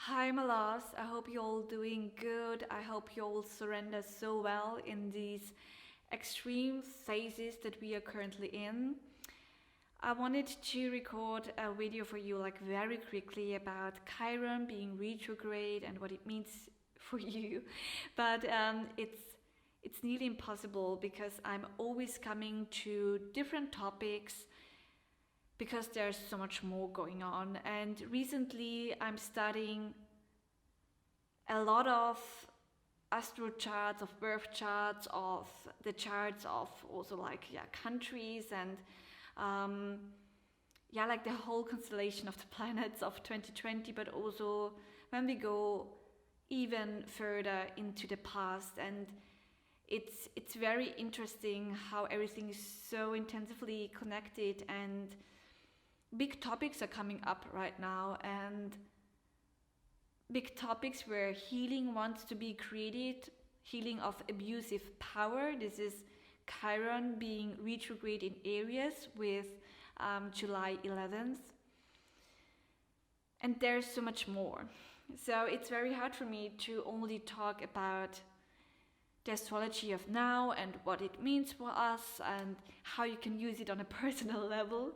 Hi, my loves. I hope you're all doing good. I hope you all surrender so well in these extreme phases that we are currently in. I wanted to record a video for you, like very quickly, about Chiron being retrograde and what it means for you. But it's nearly impossible because I'm always coming to different topics because there's so much more going on. And recently, I'm studying a lot of astro charts, of birth charts, of the charts of also like countries and um, like the whole constellation of the planets of 2020, but also when we go even further into the past. And it's very interesting how everything is so intensively connected, and big topics are coming up right now, and big topics where healing wants to be created, healing of abusive power. This is Chiron being retrograde in Aries with July 11th. And there's so much more. So it's very hard for me to only talk about the astrology of now and what it means for us and how you can use it on a personal level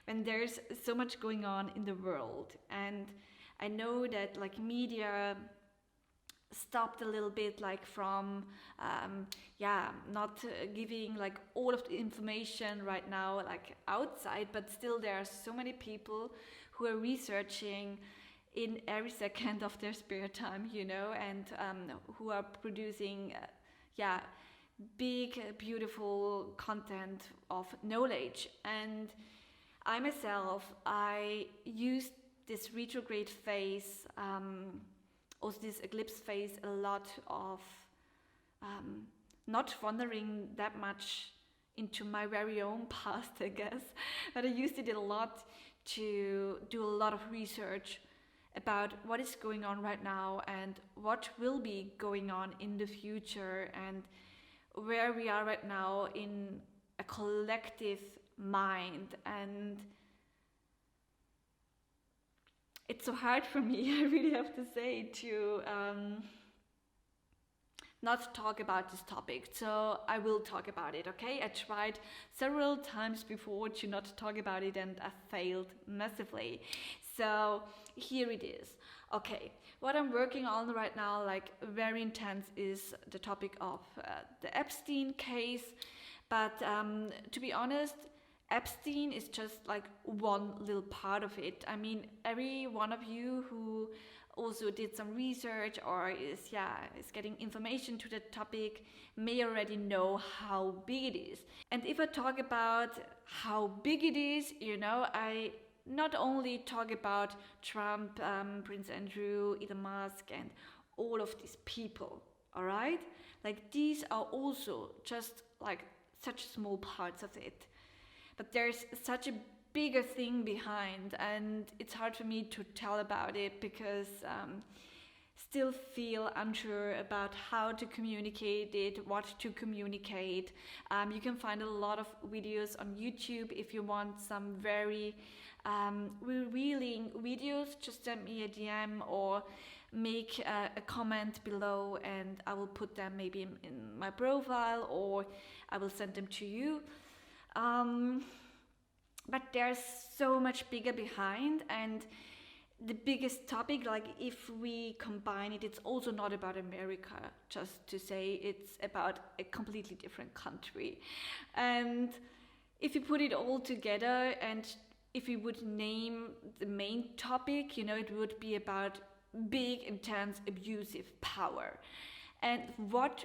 when there's so much going on in the world. And I know that like media stopped a little bit like from not giving like all of the information right now like outside, but still there are so many people who are researching in every second of their spare time, and who are producing big beautiful content of knowledge. And I myself, I used this retrograde phase, also this eclipse phase, a lot of not wandering that much into my very own past, I guess, but I used it a lot to do a lot of research about what is going on right now and what will be going on in the future, and where we are right now in a collective mind. And it's so hard for me, I really have to say, to not talk about this topic. So I will talk about it, okay? I tried several times before to not talk about it, and I failed massively. So here it is. Okay, what I'm working on right now, like very intense, is the topic of the Epstein case. But to be honest, Epstein is just like one little part of it. I mean, every one of you who also did some research or is getting information to the topic may already know how big it is. And if I talk about how big it is, I not only talk about Trump, Prince Andrew, Elon Musk, and all of these people, all right? Like, these are also just like such small parts of it. But there's such a bigger thing behind, and it's hard for me to tell about it because still feel unsure about how to communicate it, what to communicate. You can find a lot of videos on YouTube if you want some very revealing videos. Just send me a DM or make a comment below, and I will put them maybe in my profile, or I will send them to you. But there's so much bigger behind, and the biggest topic, like if we combine it, it's also not about America, just to say, it's about a completely different country. And if you put it all together, and if we would name the main topic, it would be about big, intense, abusive power. And what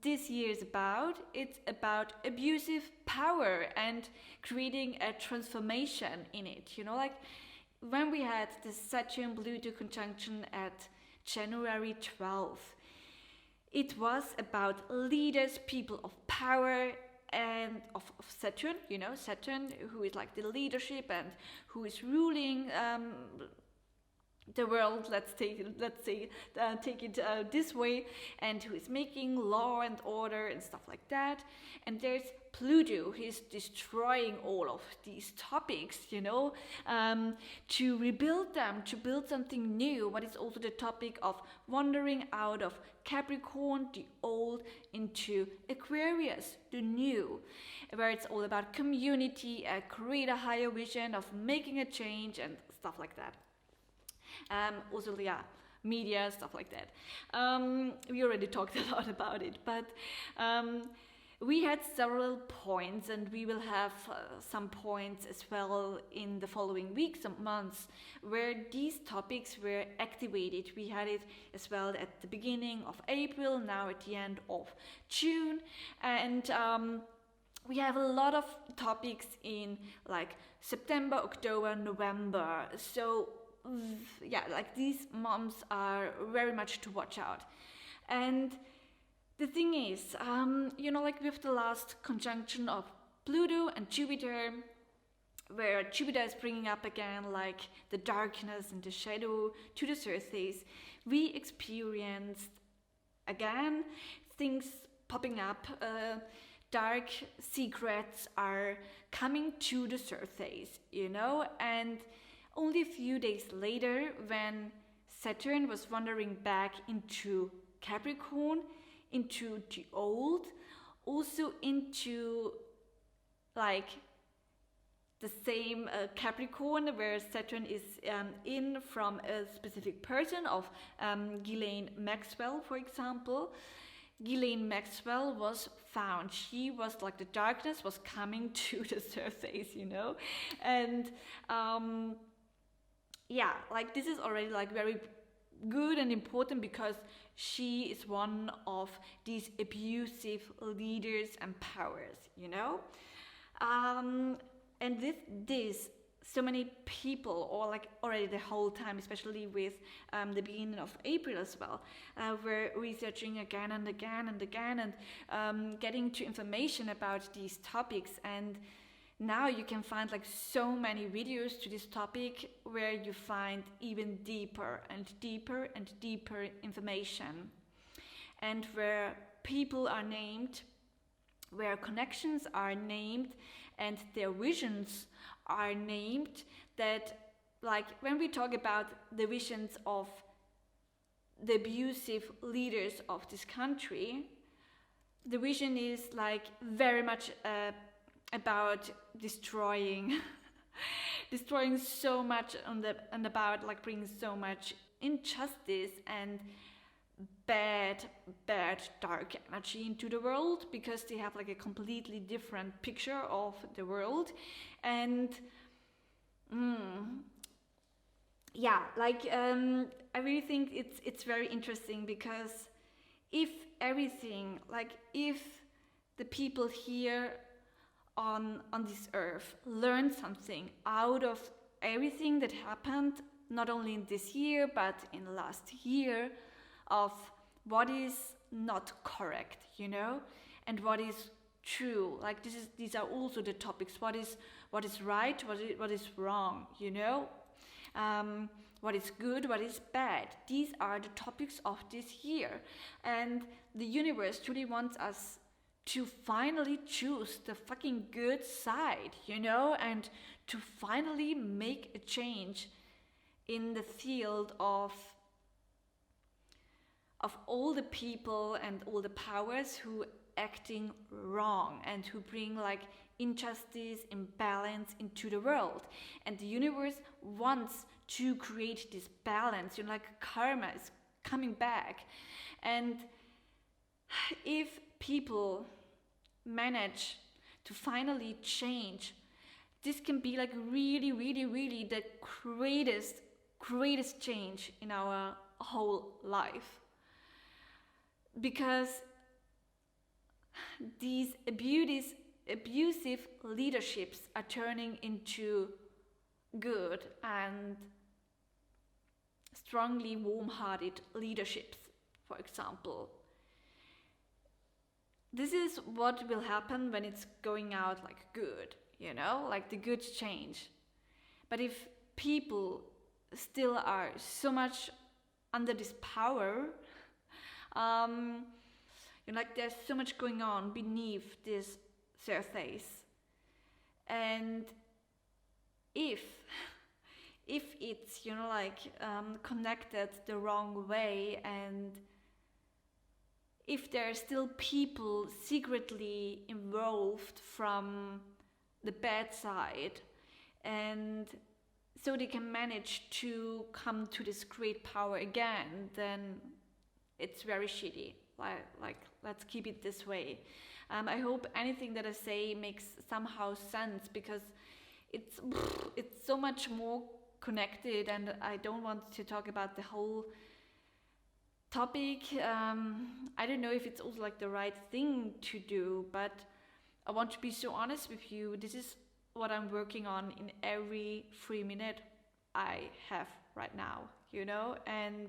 this year is about, it's about abusive power and creating a transformation in it. Like when we had the Saturn Pluto conjunction at January 12th, it was about leaders, people of power, and of Saturn, Saturn, who is like the leadership and who is ruling the world, take it this way, and who is making law and order and stuff like that. And there's Pluto, who's destroying all of these topics, to rebuild them, to build something new. But it's also the topic of wandering out of Capricorn, the old, into Aquarius, the new, where it's all about community, create a higher vision of making a change and stuff like that. Also, media, stuff like that. We already talked a lot about it, but we had several points, and we will have some points as well in the following weeks and months where these topics were activated. We had it as well at the beginning of April, now at the end of June, and we have a lot of topics in like September, October, November. So these months are very much to watch out. And the thing is, with the last conjunction of Pluto and Jupiter, where Jupiter is bringing up again like the darkness and the shadow to the surface, we experienced again things popping up. Dark secrets are coming to the surface, and only a few days later, when Saturn was wandering back into Capricorn, into the old, also into like the same Capricorn, where Saturn is in from a specific person of Ghislaine Maxwell, for example. Ghislaine Maxwell was found. She was like the darkness was coming to the surface, and this is already like very good and important, because she is one of these abusive leaders and powers, and this so many people, or like already the whole time, especially with the beginning of April as well, were researching again and again and again, and getting to information about these topics. And now you can find like so many videos to this topic where you find even deeper and deeper and deeper information, and where people are named, where connections are named, and their visions are named. That, like, when we talk about the visions of the abusive leaders of this country, the vision is like very much about destroying so much and about like bringing so much injustice and bad dark energy into the world, because they have like a completely different picture of the world. And I really think it's very interesting, because if the people here on this earth learn something out of everything that happened, not only in this year but in the last year, of what is not correct, and what is true. Like these are also the topics. What is right? What is wrong? What is good? What is bad? These are the topics of this year, and the universe truly wants us to finally choose the fucking good side, and to finally make a change in the field of all the people and all the powers who acting wrong and who bring like injustice, imbalance into the world. And the universe wants to create this balance, like karma is coming back. And if people manage to finally change, this can be like really, really, really the greatest change in our whole life. Because these abusive leaderships are turning into good and strongly warm-hearted leaderships, for example. This is what will happen when it's going out like good, like the good change. But if people still are so much under this power. Like there's so much going on beneath this surface, and if it's connected the wrong way, and if there are still people secretly involved from the bad side, and so they can manage to come to this great power again, then it's very shitty. Like let's keep it this way. I hope anything that I say makes somehow sense, because it's so much more connected, and I don't want to talk about the whole topic. I don't know if it's also like the right thing to do, but I want to be so honest with you. This is what I'm working on in every 3 minutes I have right now, and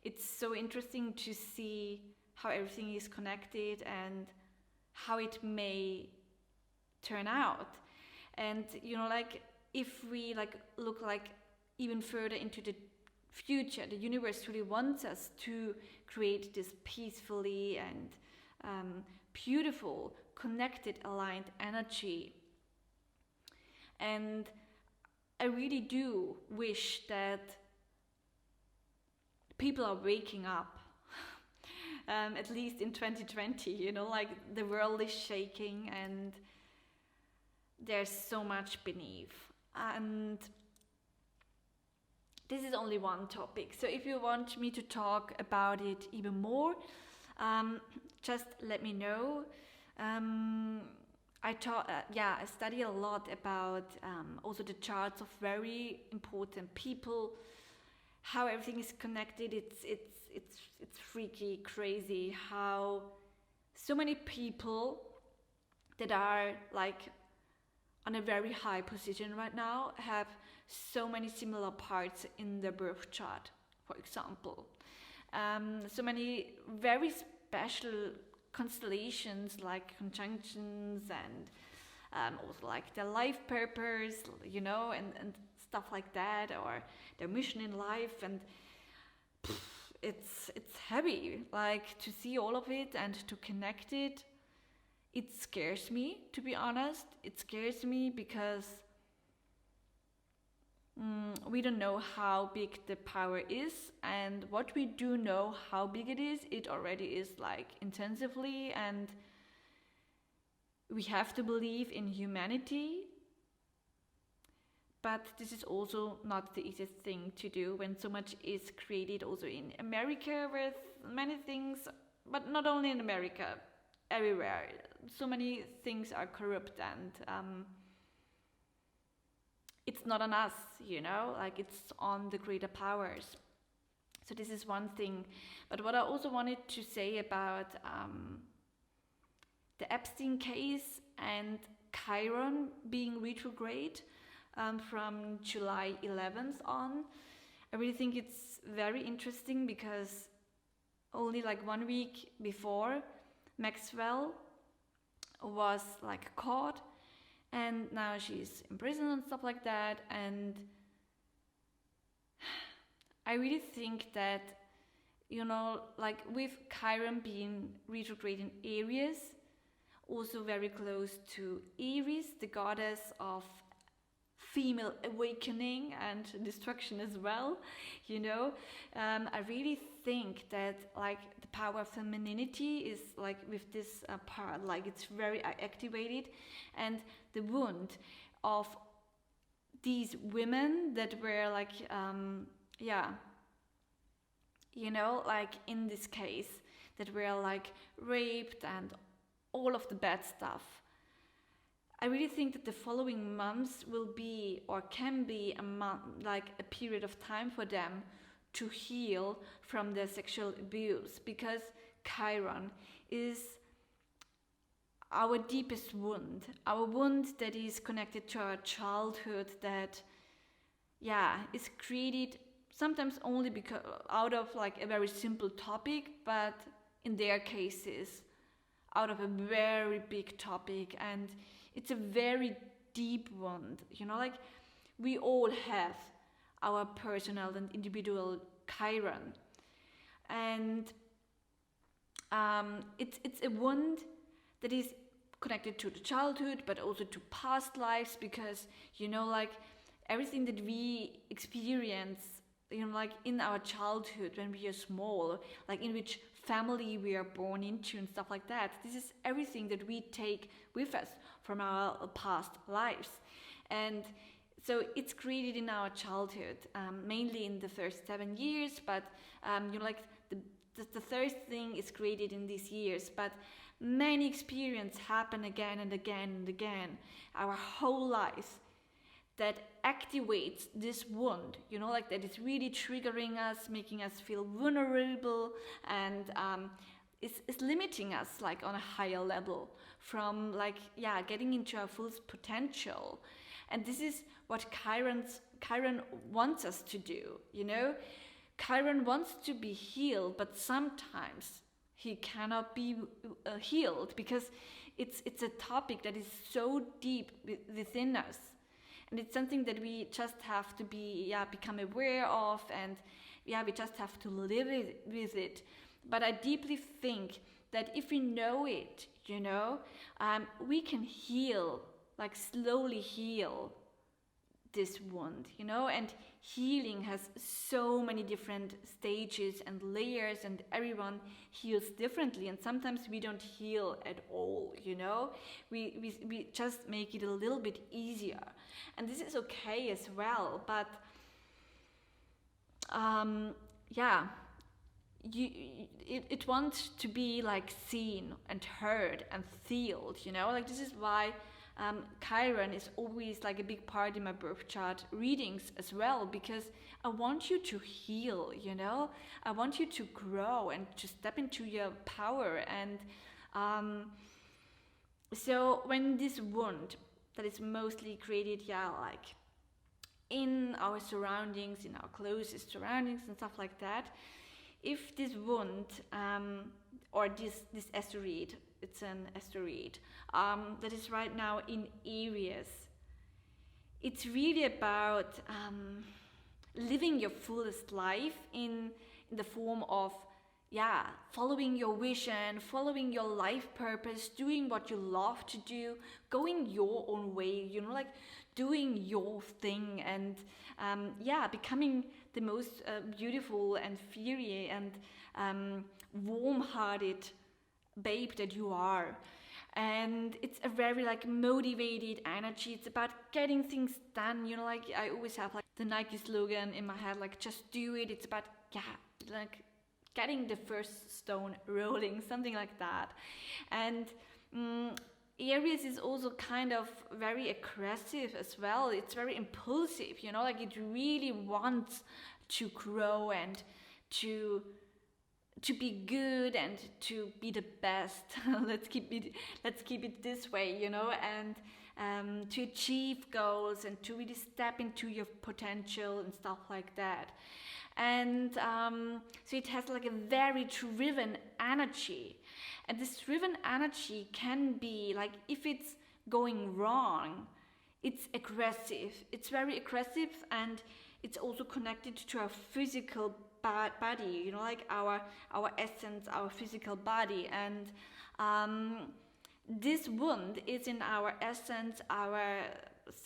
it's so interesting to see how everything is connected and how it may turn out. And if we look even further into the future, the universe really wants us to create this peacefully and beautiful, connected, aligned energy. And I really do wish that people are waking up, at least in 2020, the world is shaking and there's so much beneath. And this is only one topic. So if you want me to talk about it even more, just let me know. I study a lot about also the charts of very important people, how everything is connected. It's freaky, crazy how so many people that are on a very high position right now have so many similar parts in their birth chart, for example. So many very special constellations, like conjunctions, and also their life purpose, and stuff like that, or their mission in life. And it's heavy, to see all of it and to connect it. It scares me, to be honest. It scares me because we don't know how big the power is, and what we do know how big it is, it already is intensively, and we have to believe in humanity. But this is also not the easiest thing to do when so much is created also in America with many things, but not only in America, everywhere. So many things are corrupt, and it's not on us, it's on the greater powers. So this is one thing. But what I also wanted to say about the Epstein case and Chiron being retrograde from July 11th on, I really think it's very interesting, because only 1 week before, Maxwell was caught, and now she's in prison and stuff like that. And I really think that, with Chiron being retrograde in Aries, also very close to Aries, the goddess of female awakening and destruction as well, I really think that the power of femininity is with this part, it's very activated, and the wound of these women that were in this case, that were raped and all of the bad stuff. I really think that the following months will be, or can be, a period of time for them to heal from their sexual abuse, because Chiron is our deepest wound, our wound that is connected to our childhood, that is created sometimes only because out of a very simple topic, but in their cases out of a very big topic. And it's a very deep wound, we all have our personal and individual Chiron. And it's a wound that is connected to the childhood, but also to past lives, because like everything that we experience, like in our childhood when we are small, like in which family we are born into and stuff like that, this is everything that we take with us from our past lives. And so it's created in our childhood, mainly in the first 7 years, but like the third thing is created in these years, but many experiences happen again and again and again, our whole life, that activates this wound, like that is really triggering us, making us feel vulnerable, and is limiting us like on a higher level from getting into our full potential. And this is what Chiron wants us to do, Chiron wants to be healed, but sometimes he cannot be healed because it's a topic that is so deep within us. And it's something that we just have to become aware of, and we just have to live with it. But I deeply think that if we know it, we can heal, like slowly heal this wound, and healing has so many different stages and layers, and everyone heals differently, and sometimes we don't heal at all, we just make it a little bit easier, and this is okay as well. But it wants to be like seen and heard and felt, like this is why Chiron is always like a big part in my birth chart readings as well, because I want you to heal, I want you to grow and to step into your power. And so when this wound that is mostly created like in our surroundings, in our closest surroundings and stuff like that, if this wound or this asteroid, it's an asteroid that is right now in Aries, it's really about living your fullest life in the form of following your vision, following your life purpose, doing what you love to do, going your own way, like doing your thing, and becoming the most beautiful and fiery and warm-hearted babe that you are. And it's a very like motivated energy. It's about getting things done, like I always have like the Nike slogan in my head, like just do it. It's about like getting the first stone rolling, something like that. And Aries is also kind of very aggressive as well. It's very impulsive, like it really wants to grow and to be good and to be the best. let's keep it this way, and to achieve goals and to really step into your potential and stuff like that. And so it has like a very driven energy, and this driven energy can be like, if it's going wrong, it's aggressive. It's very aggressive, and it's also connected to our physical body, like our essence, our physical body. And this wound is in our essence, our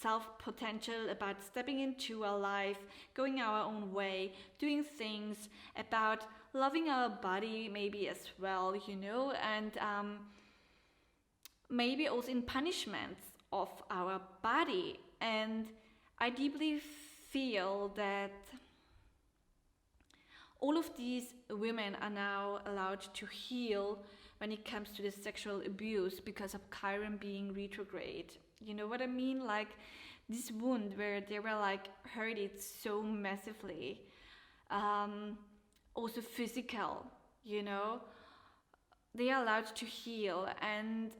self-potential, about stepping into our life, going our own way, doing things, about loving our body maybe as well, and maybe also in punishments of our body. And I deeply feel that all of these women are now allowed to heal when it comes to the sexual abuse because of Chiron being retrograde. You know what I mean? Like this wound where they were like hurted so massively. Also physical, they are allowed to heal, and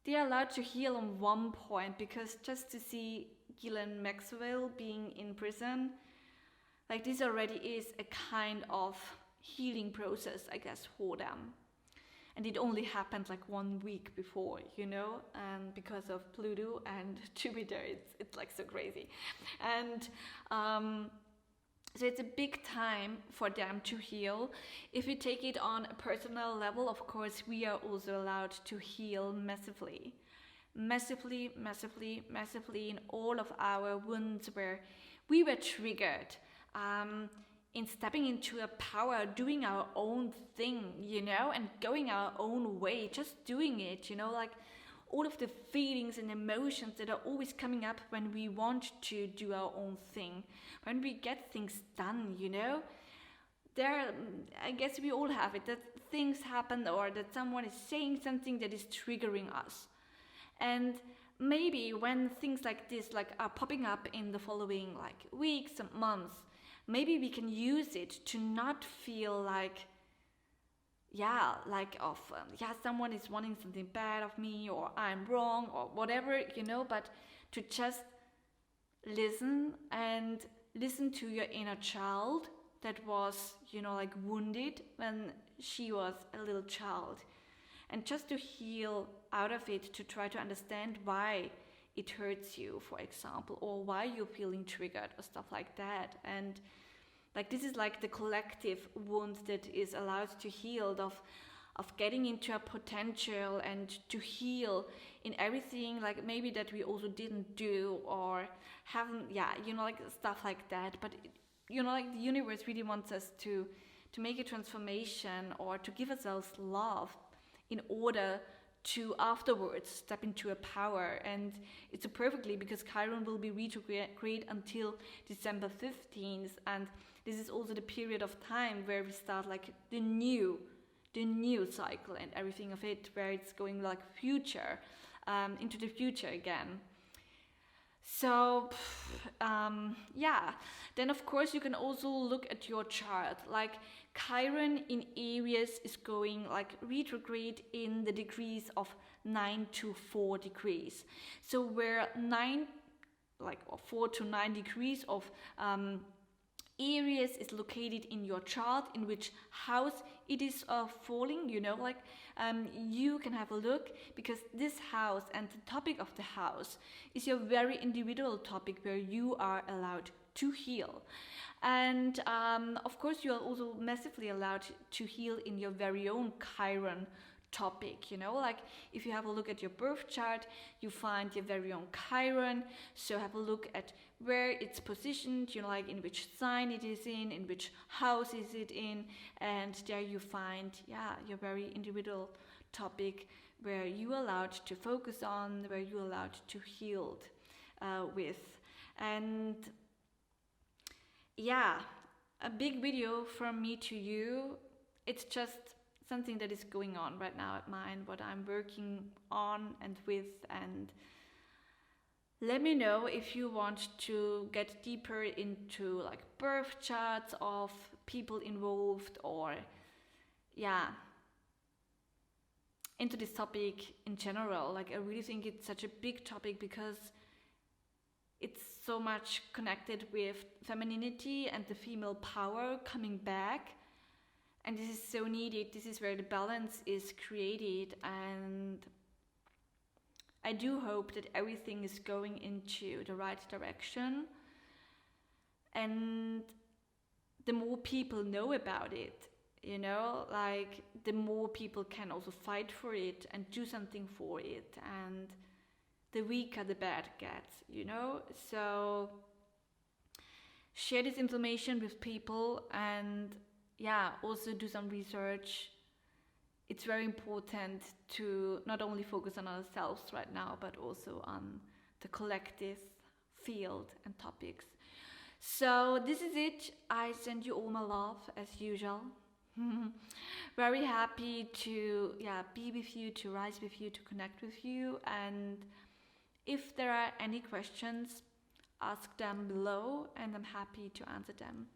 they are allowed to heal on one point, because just to see Ghislaine Maxwell being in prison, like this already is a kind of healing process, I guess, for them. and it only happened like 1 week before, you know, and because of Pluto and Jupiter, it's like so crazy. And so it's a big time for them to heal. If we take it on a personal level, of course, we are also allowed to heal massively. Massively, massively, massively in all of our wounds where we were triggered. In stepping into a power, doing our own thing, you know, and going our own way, just doing it, you know, like all of the feelings and emotions that are always coming up when we want to do our own thing, when we get things done, you know. I guess we all have it, that things happen or that someone is saying something that is triggering us. And maybe when things like this like are popping up in the following like weeks and months, maybe we can use it to not feel like, someone is wanting something bad of me, or I'm wrong, or whatever, you know, but to just listen to your inner child that was, you know, like wounded when she was a little child, and just to heal out of it, to try to understand why it hurts you, for example, or why you're feeling triggered or stuff like that. And like this is like the collective wound that is allowed to heal, of getting into a potential and to heal in everything like maybe that we also didn't do or haven't, you know, like stuff like that. But you know, like the universe really wants us to make a transformation or to give ourselves love in order to afterwards step into a power. And it's perfectly because Chiron will be retrograde until December 15th, and this is also the period of time where we start like the new cycle and everything of it, where it's going like future, into the future again. So then of course you can also look at your chart. Like Chiron in Aries is going like retrograde in the degrees of 9 to 4 degrees. So where 4 to 9 degrees of Aries is located in your chart, in which house it is falling, you know, like you can have a look, because this house and the topic of the house is your very individual topic where you are allowed to heal. And of course you are also massively allowed to heal in your very own Chiron topic, you know, like if you have a look at your birth chart, you find your very own Chiron. So have a look at where it's positioned, you know, like in which sign it is in which house is it in, and there you find your very individual topic where you're allowed to focus on, where you're allowed to heal with. And a big video from me to you. It's just something that is going on right now at mine, what I'm working on and with. And let me know if you want to get deeper into like birth charts of people involved, or into this topic in general. Like I really think it's such a big topic because it's so much connected with femininity and the female power coming back. And this is so needed. This is where the balance is created. And I do hope that everything is going into the right direction. And the more people know about it, you know, like the more people can also fight for it and do something for it. And the weaker the bad gets, you know. So share this information with people, and also do some research. It's very important to not only focus on ourselves right now, but also on the collective field and topics. So this is it. I send you all my love as usual. Very happy to be with you, to rise with you, to connect with you. And if there are any questions, ask them below, and I'm happy to answer them